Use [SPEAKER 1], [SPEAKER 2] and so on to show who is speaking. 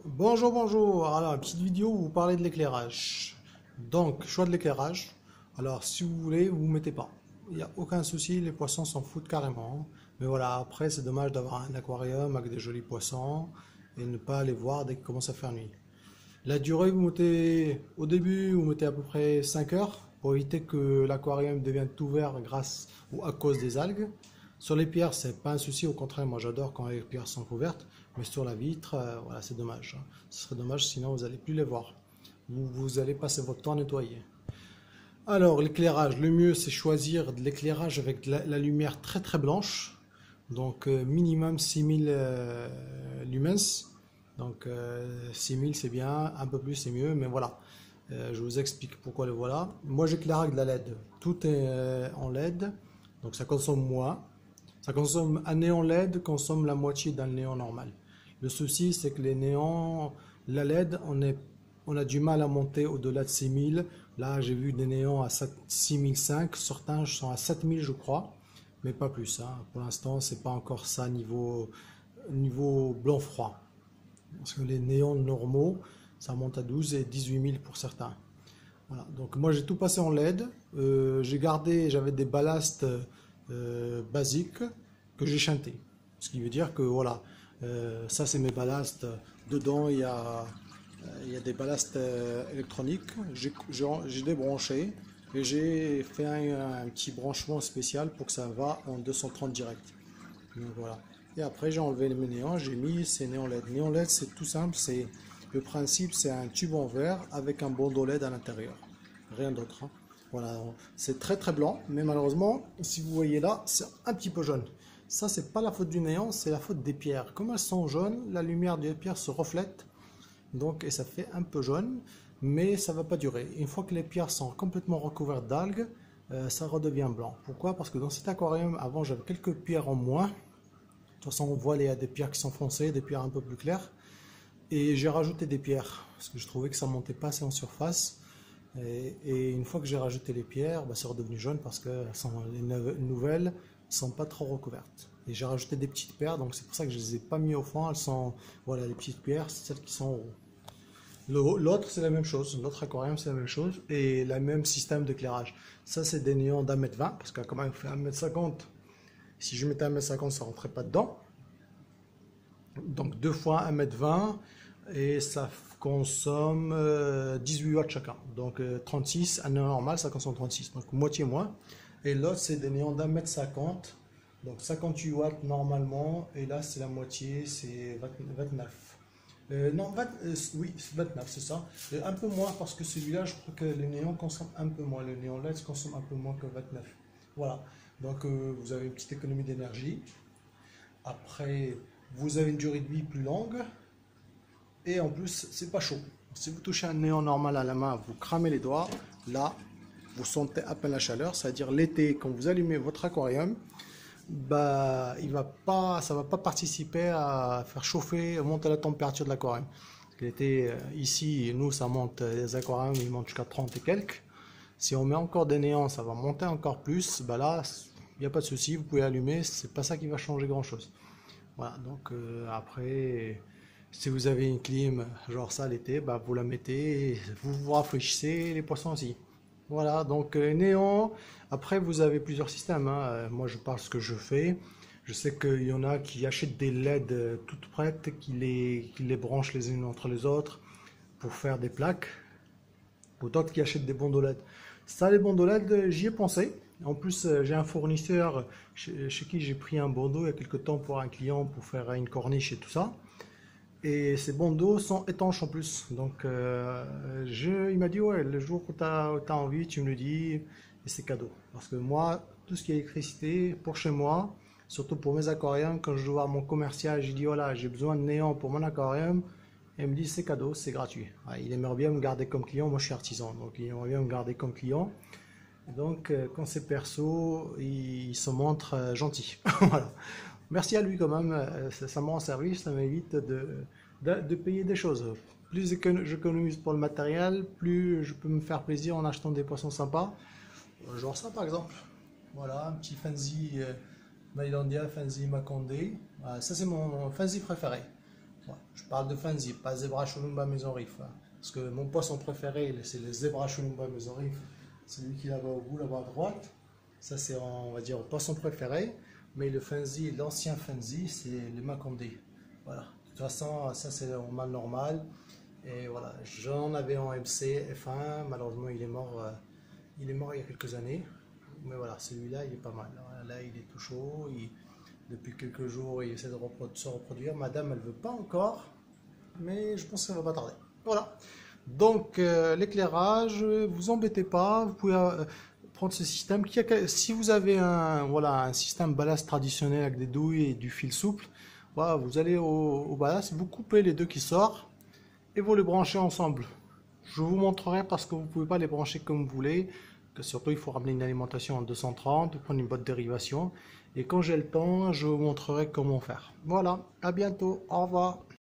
[SPEAKER 1] Bonjour, bonjour. Alors, petite vidéo où vous parlez de l'éclairage. Donc, choix de l'éclairage. Alors, si vous voulez, vous mettez pas. Il n'y a aucun souci, les poissons s'en foutent carrément. Mais voilà, après, c'est dommage d'avoir un aquarium avec des jolis poissons et ne pas les voir dès qu'il commence à faire nuit. La durée, vous mettez au début, vous mettez à peu près 5 heures pour éviter que l'aquarium devienne tout vert grâce ou à cause des algues. Sur les pierres, c'est pas un souci, au contraire, moi j'adore quand les pierres sont couvertes, mais sur la vitre, voilà, c'est dommage, hein. Ce serait dommage sinon vous n'allez plus les voir. Vous allez passer votre temps à nettoyer. Alors, l'éclairage, le mieux c'est choisir de l'éclairage avec la lumière très très blanche, donc minimum 6000 lumens. Donc 6000 c'est bien, un peu plus c'est mieux, mais voilà. Je vous explique pourquoi le voilà. Moi j'éclaire avec de la LED. Tout est en LED, donc ça consomme moins. Ça consomme, un néon LED consomme la moitié d'un néon normal. Le souci c'est que les néons, la LED, on a du mal à monter au-delà de 6000. Là j'ai vu des néons à 6005, certains sont à 7000 je crois, mais pas plus, hein. Pour l'instant c'est pas encore ça niveau blanc froid. Parce que les néons normaux, ça monte à 12 et 18 000 pour certains. Voilà. Donc moi j'ai tout passé en LED. J'avais des ballasts basiques que j'ai chantés. Ce qui veut dire que voilà, ça c'est mes ballasts. Dedans il y a des ballasts électroniques. J'ai débranché et j'ai fait un petit branchement spécial pour que ça va en 230 direct. Donc voilà. Et après j'ai enlevé mes néons, j'ai mis ces néons LED. Néon LED c'est tout simple, c'est le principe c'est un tube en verre avec un bandeau LED à l'intérieur. Rien d'autre, hein. Voilà, c'est très très blanc, mais malheureusement, si vous voyez là, c'est un petit peu jaune. Ça c'est pas la faute du néon, c'est la faute des pierres. Comme elles sont jaunes, la lumière des pierres se reflète, donc et ça fait un peu jaune, mais ça va pas durer. Une fois que les pierres sont complètement recouvertes d'algues, ça redevient blanc. Pourquoi? Parce que dans cet aquarium, avant j'avais quelques pierres en moins. De toute façon, on voit, il y a des pierres qui sont foncées, des pierres un peu plus claires. Et j'ai rajouté des pierres, parce que je trouvais que ça montait pas assez en surface. Et une fois que j'ai rajouté les pierres, bah, c'est redevenu jaune parce que les nouvelles ne sont pas trop recouvertes. Et j'ai rajouté des petites pierres, donc c'est pour ça que je les ai pas mis au fond. Elles sont, voilà, les petites pierres, c'est celles qui sont en haut. L'autre, c'est la même chose. L'autre aquarium, c'est la même chose. Et le même système d'éclairage. Ça, c'est des néons d'1,20 m, parce que quand même, il fait 1,50 m. Si je mettais 1,50 m, ça ne rentrait pas dedans. Donc 2 fois 1,20 m et ça consomme 18 watts chacun. Donc 36, un néon normal ça consomme 36, donc moitié moins. Et l'autre c'est des néons d'1,50 m, donc 58 watts normalement, et là c'est la moitié, c'est 29. Non, oui, 29 c'est ça. Un peu moins parce que celui-là je crois que le néon consomme un peu moins, le néon LED consomme un peu moins que 29. Voilà, donc vous avez une petite économie d'énergie. Après, vous avez une durée de vie plus longue et en plus, c'est pas chaud. Si vous touchez un néon normal à la main, vous cramez les doigts. Là, vous sentez à peine la chaleur, c'est-à-dire l'été, quand vous allumez votre aquarium, bah, ça va pas participer à faire chauffer, monter la température de l'aquarium. L'été, ici, nous, ça monte, les aquariums, ils montent jusqu'à 30 et quelques. Si on met encore des néons, ça va monter encore plus. Bah là, il n'y a pas de souci, vous pouvez allumer, c'est pas ça qui va changer grand-chose. Voilà, donc après, si vous avez une clim genre ça l'été, bah, vous la mettez, et vous vous rafraîchissez, les poissons aussi. Voilà, donc néon. Après, vous avez plusieurs systèmes, hein. Moi, je parle ce que je fais. Je sais qu'il y en a qui achètent des LED toutes prêtes, qui les branchent les unes entre les autres pour faire des plaques, ou d'autres qui achètent des bandeaux LED. Ça, les bandeaux LED, j'y ai pensé. En plus, j'ai un fournisseur chez qui j'ai pris un bandeau il y a quelques temps pour un client pour faire une corniche et tout ça. Et ces bandeaux sont étanches en plus. Donc, il m'a dit, ouais, le jour où tu as envie, tu me le dis, et c'est cadeau. Parce que moi, tout ce qui est électricité, pour chez moi, surtout pour mes aquariums, quand je dois voir mon commercial, j'ai dit, voilà, j'ai besoin de néon pour mon aquarium. Et il me dit, c'est cadeau, c'est gratuit. Ouais, il aimerait bien me garder comme client, moi je suis artisan, donc il aimerait bien me garder comme client. Donc, quand c'est perso, il se montre gentil. Voilà. Merci à lui quand même, ça me rend service, ça m'évite de payer des choses. Plus j'économise pour le matériel, plus je peux me faire plaisir en achetant des poissons sympas. Genre ça par exemple. Voilà, un petit Fancy Mylandia, Fancy Maconde. Voilà, ça c'est mon Fancy préféré. Ouais, je parle de Fanzi, pas Zebra Chulumba Mesorif, hein. Parce que mon poisson préféré, c'est le Zebra Chulumba Mesorif. Celui qui est là-bas au bout, là-bas à droite. Ça, c'est, on va dire, le poisson préféré. Mais le Fanzi, l'ancien Fanzi, c'est le Macondé. Voilà. De toute façon, ça, c'est en mal normal. Et voilà, j'en avais en MC, F1. Malheureusement, il est mort il y a quelques années. Mais voilà, celui-là, il est pas mal. Là, il est tout chaud. Depuis quelques jours, il essaie de se reproduire. Madame, elle veut pas encore. Mais je pense que ça va pas tarder. Voilà. Donc, l'éclairage, vous embêtez pas. Vous pouvez prendre ce système. Si vous avez un système ballast traditionnel avec des douilles et du fil souple, voilà, vous allez au ballast, vous coupez les deux qui sortent et vous les branchez ensemble. Je vous montrerai parce que vous ne pouvez pas les brancher comme vous voulez. Surtout, il faut ramener une alimentation en 230, prendre une boîte de dérivation. Et quand j'ai le temps, je vous montrerai comment faire. Voilà, à bientôt, au revoir.